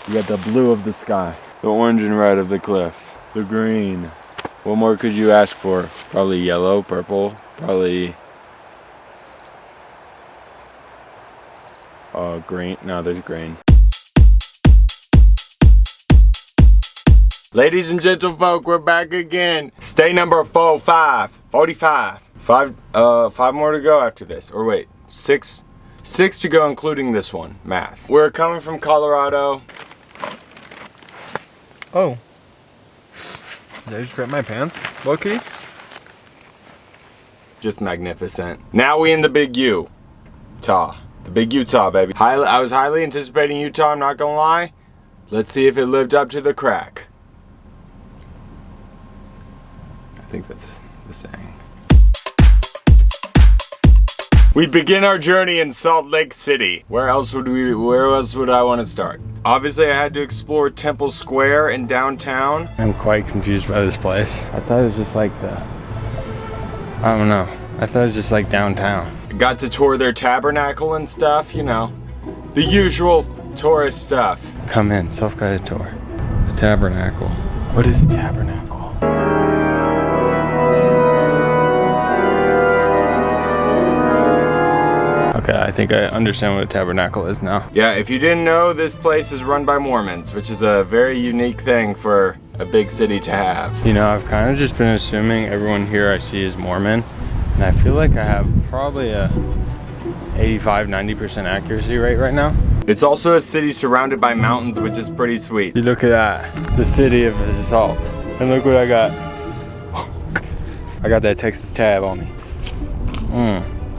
You got the blue of the sky, the orange and red of the cliffs, the green. What more could you ask for? Probably yellow, purple, probably green. No, there's green. Ladies and gentlefolk, we're back again. Stay number 45. Five more to go after this. Or wait, six to go including this one. Math. We're coming from Colorado. Oh. Did I just rip my pants, Loki? Just magnificent. Now we in the big Utah. The big Utah, baby. I was highly anticipating Utah, I'm not gonna lie. Let's see if it lived up to the crack. I think that's the saying. We begin our journey in Salt Lake City. Where else would I want to start? Obviously I had to explore Temple Square in downtown. I'm quite confused by this place. I thought it was just like I don't know. I thought it was just like downtown. Got to tour their tabernacle and stuff, you know. The usual tourist stuff. Come in, self-guided tour. The tabernacle. What is a tabernacle? Okay, I think I understand what a tabernacle is now. Yeah, if you didn't know, this place is run by Mormons, which is a very unique thing for a big city to have. You know, I've kind of just been assuming everyone here I see is Mormon, and I feel like I have probably a 85-90% accuracy rate right now. It's also a city surrounded by mountains, which is pretty sweet. You look at that, the city of salt. And look what I got. I got that Texas tab on me.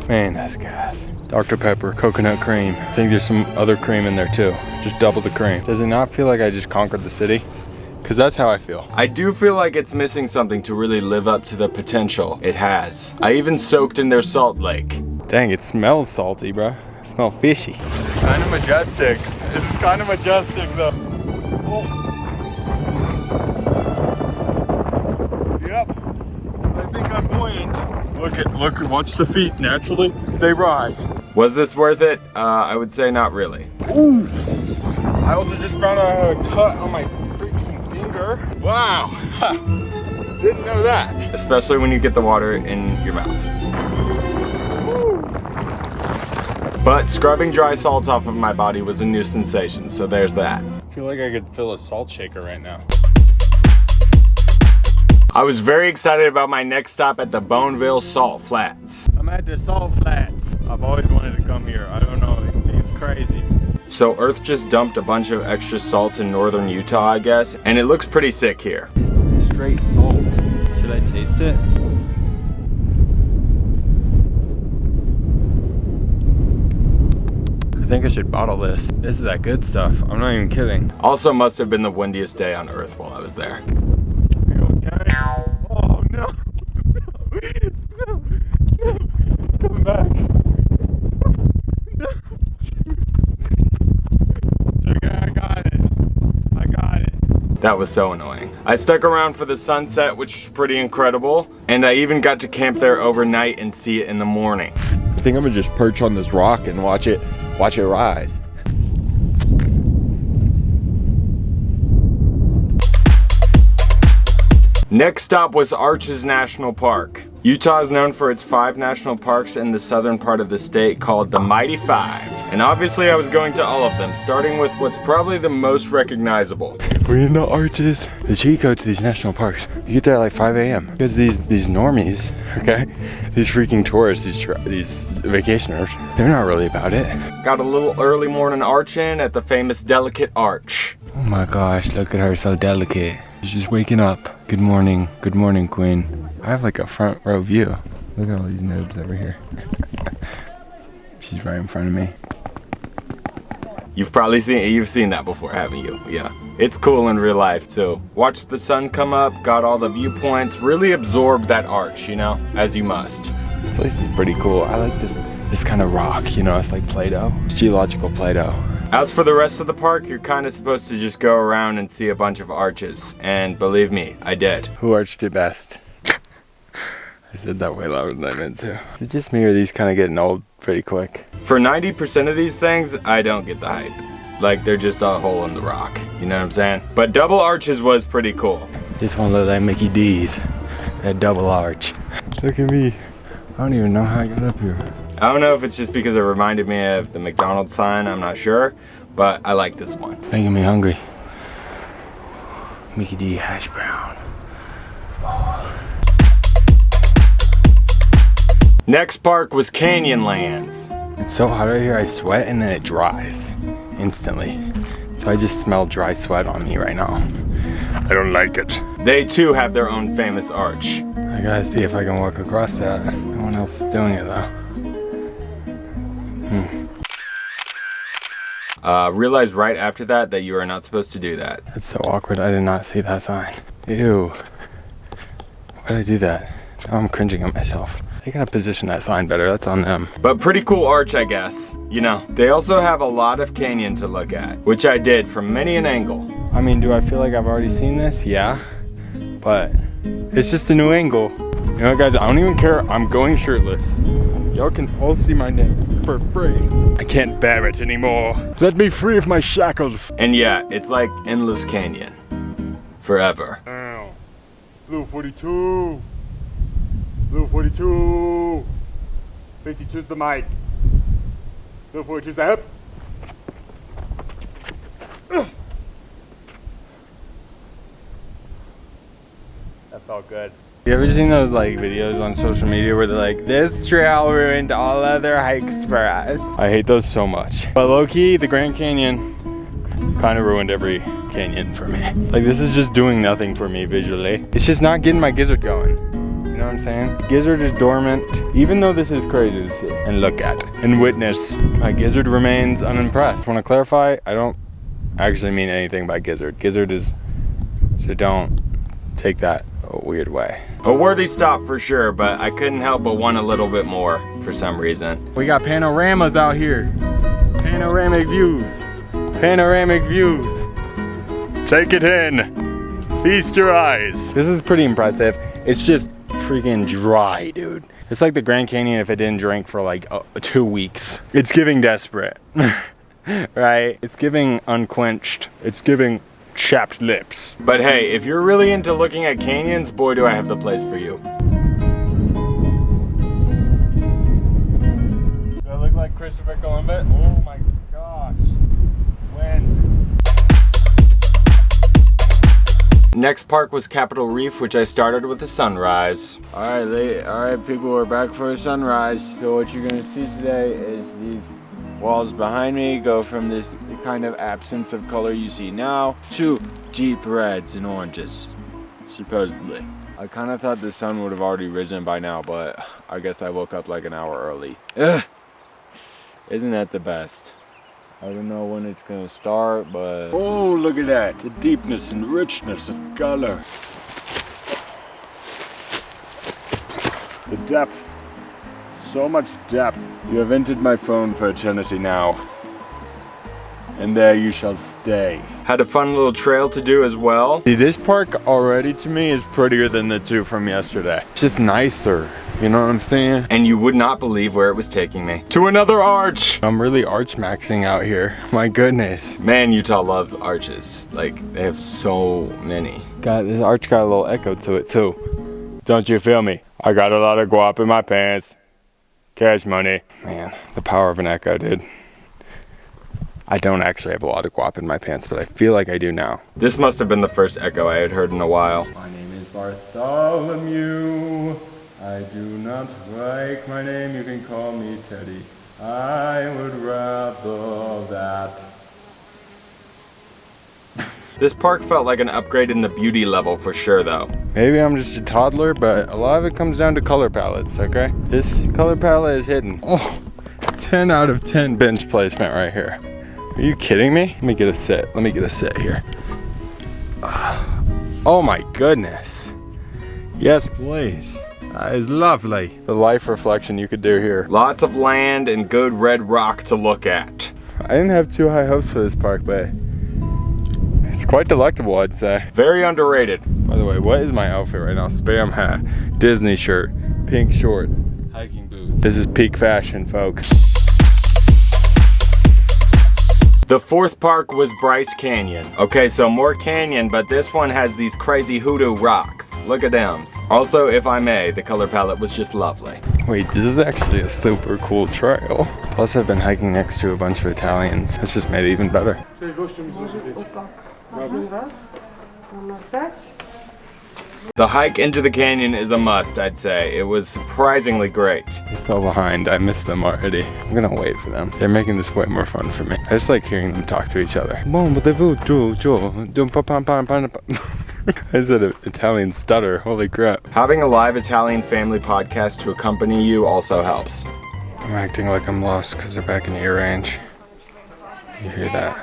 Man, that's gas. Dr. Pepper, coconut cream. I think there's some other cream in there too. Just double the cream. Does it not feel like I just conquered the city? Because that's how I feel. I do feel like it's missing something to really live up to the potential it has. I even soaked in their salt lake. Dang, it smells salty, bro. It smells fishy. It's kind of majestic. This is kind of majestic though. Oh. Yep. I think I'm buoyant. Look, watch the feet. Naturally, they rise. Was this worth it? I would say not really. Ooh! I also just found a cut on my freaking finger. Wow! Didn't know that. Especially when you get the water in your mouth. Woo. But scrubbing dry salt off of my body was a new sensation, so there's that. I feel like I could fill a salt shaker right now. I was very excited about my next stop at the Boneville Salt Flats. I'm at the Salt Flats. I've always wanted to come here. I don't know, it seems crazy. So Earth just dumped a bunch of extra salt in northern Utah, I guess, and it looks pretty sick here. It's straight salt. Should I taste it? I think I should bottle this. This is that good stuff. I'm not even kidding. Also must have been the windiest day on Earth while I was there. Oh no! No! Coming back. No. Okay, I got it. That was so annoying. I stuck around for the sunset, which was pretty incredible, and I even got to camp there overnight and see it in the morning. I think I'm gonna just perch on this rock and watch it rise. Next stop was Arches National Park. Utah is known for its 5 national parks in the southern part of the state called the Mighty Five. And obviously I was going to all of them, starting with what's probably the most recognizable. We're in the Arches. The cheat code to these national parks, you get there at like 5 a.m. Because these normies, okay? These freaking tourists, these vacationers, they're not really about it. Got a little early morning arch in at the famous Delicate Arch. Oh my gosh, look at her, so delicate. She's just waking up. Good morning, queen. I have like a front row view. Look at all these noobs over here. She's right in front of me. You've seen that before, haven't you? Yeah. It's cool in real life too. Watched the sun come up, got all the viewpoints, really absorbed that arch, you know, as you must. This place is pretty cool. I like this kind of rock, you know, it's like Play-Doh. It's geological Play-Doh. As for the rest of the park, you're kind of supposed to just go around and see a bunch of arches. And believe me, I did. Who arched it best? I said that way louder than I meant to. Is it just me or are these kind of getting old pretty quick? For 90% of these things, I don't get the hype. like they're just a hole in the rock. You know what I'm saying? But double arches was pretty cool. This one looked like Mickey D's. That double arch. Look at me. I don't even know how I got up here. I don't know if it's just because it reminded me of the McDonald's sign, I'm not sure, but I like this one. Making me hungry. Mickey D hash brown. Next park was Canyonlands. It's so hot out here, I sweat and then it dries instantly. So I just smell dry sweat on me right now. I don't like it. They too have their own famous arch. I gotta see if I can walk across that. No one else is doing it though. Realized right after that you are not supposed to do that. That's so awkward, I did not see that sign. Ew. Why did I do that? Now I'm cringing at myself. They gotta position that sign better, that's on them. But pretty cool arch, I guess. You know, they also have a lot of canyon to look at, which I did from many an angle. I mean, do I feel like I've already seen this? Yeah, but it's just a new angle. You know what, guys, I don't even care, I'm going shirtless. Y'all can all see my nips for free. I can't bear it anymore. Let me free of my shackles. And yeah, it's like endless canyon. Forever. Ow. Blue 42. Blue 42. 52's the mic. Blue 42's the hip. That felt good. You ever seen those like videos on social media where they're like, this trail ruined all other hikes for us? I hate those so much. But low-key, the Grand Canyon kind of ruined every canyon for me. Like, this is just doing nothing for me visually. It's just not getting my gizzard going. You know what I'm saying? Gizzard is dormant, even though this is crazy to see and look at and witness. My gizzard remains unimpressed. Want to clarify, I don't actually mean anything by gizzard. Gizzard is, so don't take that a weird way. A worthy stop for sure, but I couldn't help but want a little bit more for some reason. We got panoramas out here. Panoramic views. Panoramic views. Take it in. Feast your eyes. This is pretty impressive. It's just freaking dry, dude. It's like the Grand Canyon if it didn't drink for like 2 weeks. It's giving desperate. Right? It's giving unquenched. It's giving chapped lips. But hey, if you're really into looking at canyons, boy do I have the place for you. Do I look like Christopher Columbus? Oh my gosh. When? Next park was Capitol Reef, which I started with the sunrise. All right, people, we're back for a sunrise. So what you're gonna see today is these walls behind me go from this kind of absence of color you see now to deep reds and oranges, supposedly. I kind of thought the sun would have already risen by now, but I guess I woke up like an hour early. Ugh. Isn't that the best? I don't know when it's gonna start, but oh, look at that, the deepness and richness of color. The depth, so much depth. You have entered my phone for eternity now, and there you shall stay. Had a fun little trail to do as well. See, this park already to me is prettier than the two from yesterday. It's just nicer, you know what I'm saying? And you would not believe where it was taking me. To another arch! I'm really arch maxing out here, my goodness. Man, Utah loves arches. Like, they have so many. God, this arch got a little echo to it too. Don't you feel me? I got a lot of guap in my pants. Cash money. Man, the power of an echo, dude. I don't actually have a lot of guap in my pants, but I feel like I do now. This must have been the first echo I had heard in a while. My name is Bartholomew. I do not like my name, you can call me Teddy. I would rather that. This park felt like an upgrade in the beauty level for sure though. Maybe I'm just a toddler, but a lot of it comes down to color palettes, okay? This color palette is hidden. Oh, 10 out of 10 bench placement right here. Are you kidding me? Let me get a sit. Let me get a sit here. Oh my goodness. Yes, please. That is lovely. The life reflection you could do here. Lots of land and good red rock to look at. I didn't have too high hopes for this park, but it's quite delectable, I'd say. Very underrated. By the way, what is my outfit right now? Spam hat, Disney shirt, pink shorts, hiking boots. This is peak fashion, folks. The fourth park was Bryce Canyon. Okay, so more canyon, but this one has these crazy hoodoo rocks. Look at them. Also, if I may, the color palette was just lovely. Wait, this is actually a super cool trail. Plus, I've been hiking next to a bunch of Italians. That's just made it even better. The hike into the canyon is a must, I'd say. It was surprisingly great. They fell behind. I missed them already. I'm gonna wait for them. They're making this way more fun for me. I just like hearing them talk to each other. I said an Italian stutter. Holy crap. Having a live Italian family podcast to accompany you also helps. I'm acting like I'm lost because they're back in ear range. You hear that?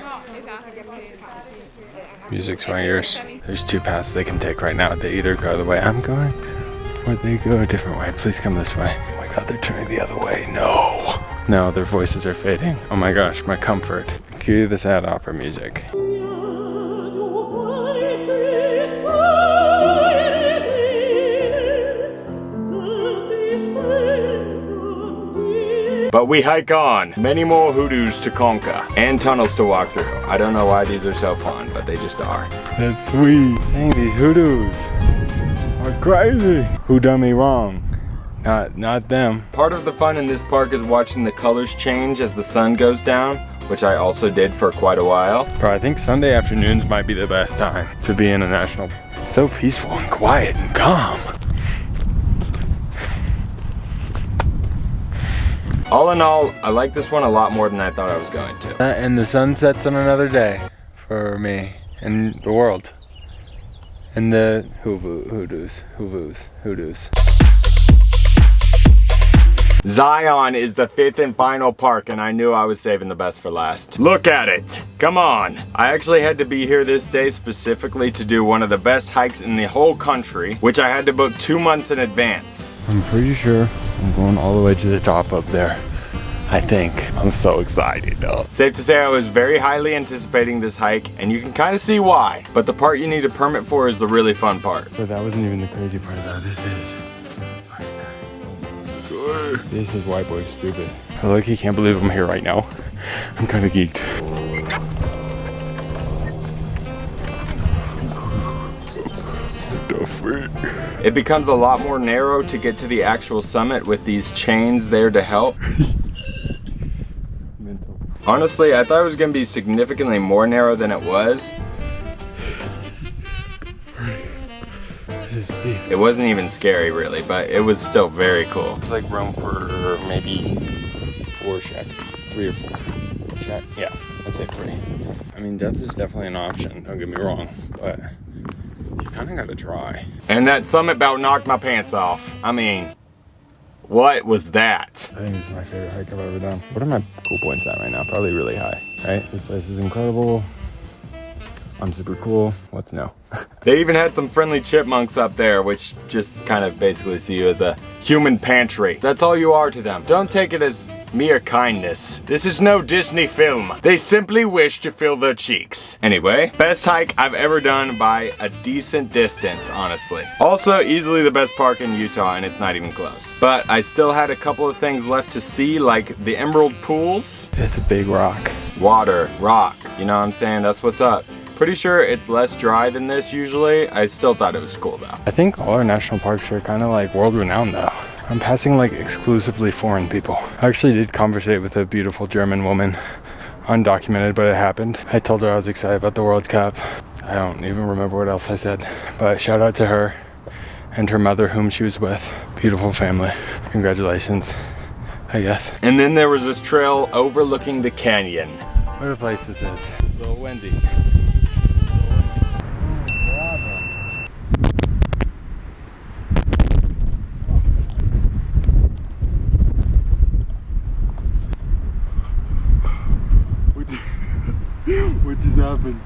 Music to my ears. There's two paths they can take right now. They either go the way I'm going, or they go a different way. Please come this way. Oh my god, they're turning the other way. No! No, their voices are fading. Oh my gosh, my comfort. Cue the sad opera music. But we hike on. Many more hoodoos to conquer and tunnels to walk through. I don't know why these are so fun, but they just are. That's sweet. Dang, these hoodoos are crazy. Who done me wrong? Not them. Part of the fun in this park is watching the colors change as the sun goes down, which I also did for quite a while. Bro, I think Sunday afternoons might be the best time to be in a national. It's so peaceful and quiet and calm. All in all, I like this one a lot more than I thought I was going to. And the sun sets on another day for me and the world. And the hoodoos. Zion is the fifth and final park, and I knew I was saving the best for last. Look at it! Come on! I actually had to be here this day specifically to do one of the best hikes in the whole country, which I had to book 2 months in advance. I'm pretty sure I'm going all the way to the top up there. I think. I'm so excited though. Safe to say I was very highly anticipating this hike, and you can kind of see why. But the part you need a permit for is the really fun part. But that wasn't even the crazy part though. This is why boy's stupid. I like he can't believe I'm here right now. I'm kind of geeked. It becomes a lot more narrow to get to the actual summit with these chains there to help. Honestly, I thought it was going to be significantly more narrow than it was. It wasn't even scary really, but it was still very cool. It's like room for maybe 3 or 4 shacks. Yeah, I'd say 3. I mean, death is definitely an option, don't get me wrong, but you kind of gotta try. And that summit bout knocked my pants off. I mean, what was that? I think this is my favorite hike I've ever done. What are my cool points at right now? Probably really high, right? This place is incredible. I'm super cool. What's no? They even had some friendly chipmunks up there, which just kind of basically see you as a human pantry. That's all you are to them. Don't take it as mere kindness. This is no Disney film. They simply wish to fill their cheeks. Anyway, best hike I've ever done by a decent distance, honestly. Also, easily the best park in Utah, and it's not even close. But I still had a couple of things left to see, like the emerald pools. It's a big rock. Water, rock, you know what I'm saying? That's what's up. Pretty sure it's less dry than this usually. I still thought it was cool though. I think all our national parks are kind of like world renowned though. I'm passing like exclusively foreign people. I actually did conversate with a beautiful German woman, undocumented, but it happened. I told her I was excited about the World Cup. I don't even remember what else I said, but shout out to her and her mother whom she was with. Beautiful family. Congratulations, I guess. And then there was this trail overlooking the canyon. What a place this is. Little Wendy. What just happened?